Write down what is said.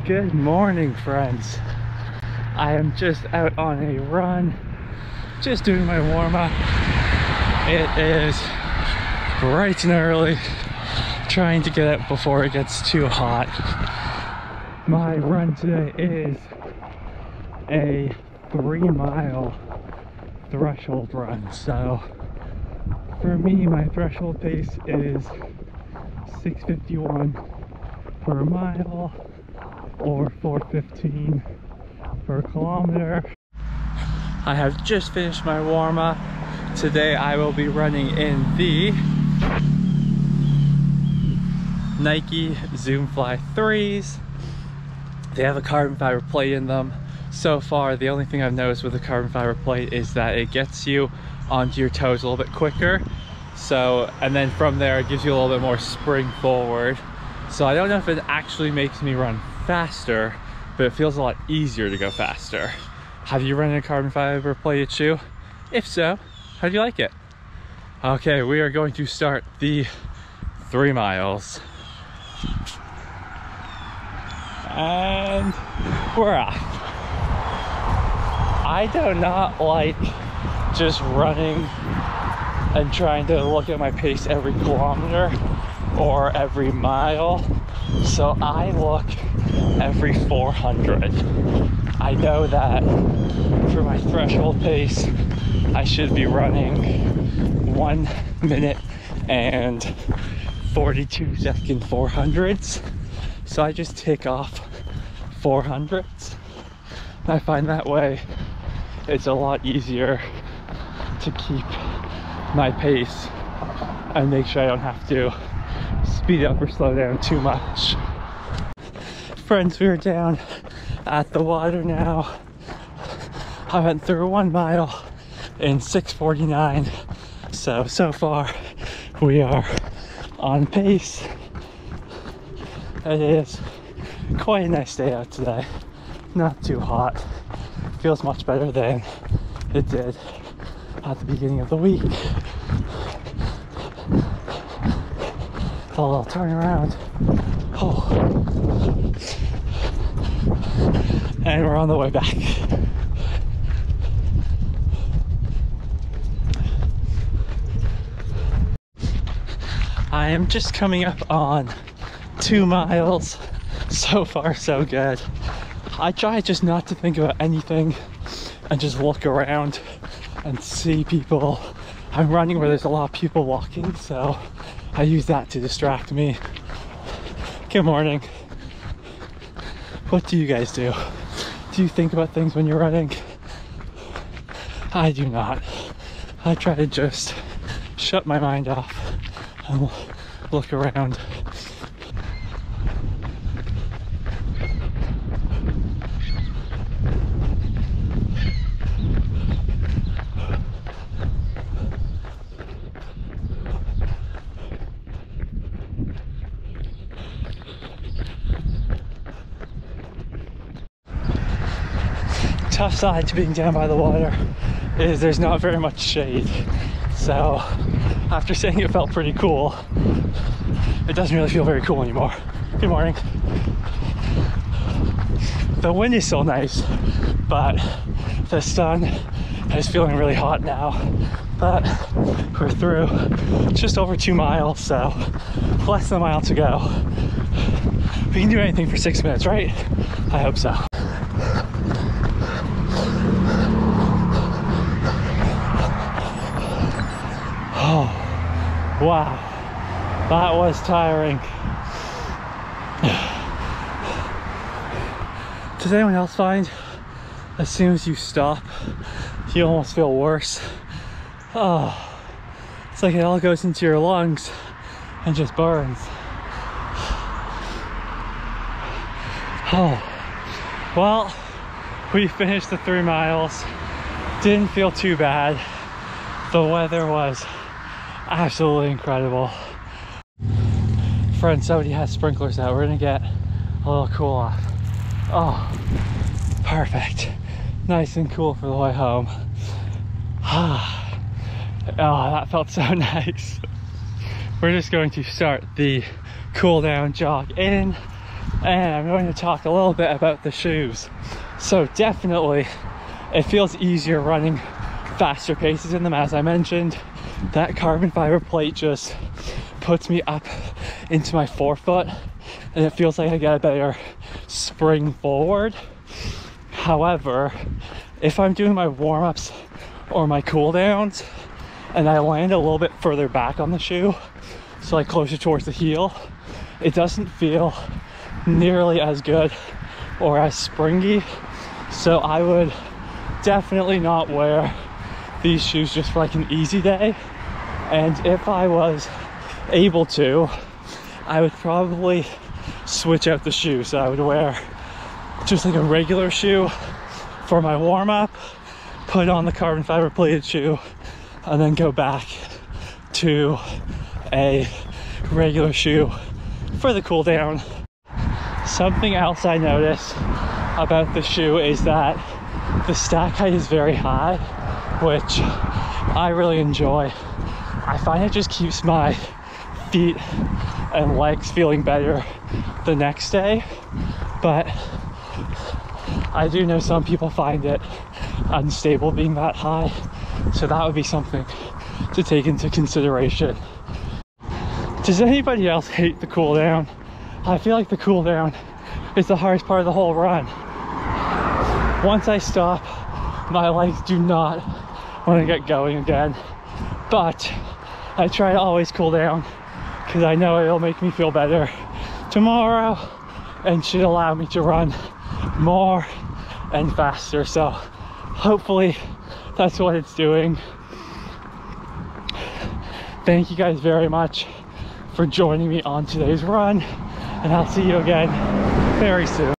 Good morning, friends. I am just out on a run, just doing my warm-up. It is bright and early, trying to get out before it gets too hot. My run today is a 3-mile threshold run. So for me, my threshold pace is 6:51 per mile or 4:15 per kilometer. I have just finished my warm-up. Today I will be running in the Nike Zoom Fly 3s. They have a carbon fiber plate in them. So far, the only thing I've noticed with the carbon fiber plate is that it gets you onto your toes a little bit quicker. So, and then from there, it gives you a little bit more spring forward. So I don't know if it actually makes me run faster, but it feels a lot easier to go faster. Have you run in a carbon fiber plated shoe? If so, how do you like it? Okay, we are going to start the 3 miles. And we're off. I do not like just running and trying to look at my pace every kilometer or every mile. So I look every 400. I know that for my threshold pace, I should be running 1 minute and 42 second 400s. So I just tick off 400s. I find that way it's a lot easier to keep my pace and make sure I don't have to speed up or slow down too much. Friends, we are down at the water now. I went through 1 mile in 6:49. So far we are on pace. It is quite a nice day out today. Not too hot. Feels much better than it did at the beginning of the week. A little turn around. Oh. And we're on the way back. I am just coming up on 2 miles. So far, so good. I try just not to think about anything and just look around and see people. I'm running where there's a lot of people walking, so I use that to distract me. Good morning. What do you guys do? Do you think about things when you're running? I do not. I try to just shut my mind off and look around. Tough side to being down by the water is there's not very much shade. So after saying it felt pretty cool, it doesn't really feel very cool anymore. Good morning. The wind is so nice, but the sun is feeling really hot now. But we're through just over 2 miles, so less than a mile to go. We can do anything for 6 minutes, right? I hope so. Oh, wow, that was tiring. Does anyone else find as soon as you stop, you almost feel worse? Oh, it's like it all goes into your lungs and just burns. Oh, well, we finished the 3 miles. Didn't feel too bad. The weather was absolutely incredible. Friend, somebody has sprinklers out. We're gonna get a little cool off. Oh, perfect. Nice and cool for the way home. Oh, that felt so nice. We're just going to start the cool down jog in and I'm going to talk a little bit about the shoes. So definitely it feels easier running faster paces in them. As I mentioned, that carbon fiber plate just puts me up into my forefoot and it feels like I get a better spring forward. However, if I'm doing my warm-ups or my cool downs and I land a little bit further back on the shoe, so like closer towards the heel, it doesn't feel nearly as good or as springy. So I would definitely not wear these shoes just for like an easy day. And if I was able to, I would probably switch out the shoe. So I would wear just like a regular shoe for my warm-up, put on the carbon fiber plated shoe, and then go back to a regular shoe for the cool down. Something else I noticed about the shoe is that the stack height is very high, which I really enjoy. I find it just keeps my feet and legs feeling better the next day, but I do know some people find it unstable being that high, so that would be something to take into consideration. Does anybody else hate the cool down? I feel like the cool down is the hardest part of the whole run. Once I stop, my legs do not want to get going again, but I try to always cool down because I know it'll make me feel better tomorrow and should allow me to run more and faster. So hopefully that's what it's doing. Thank you guys very much for joining me on today's run, and I'll see you again very soon.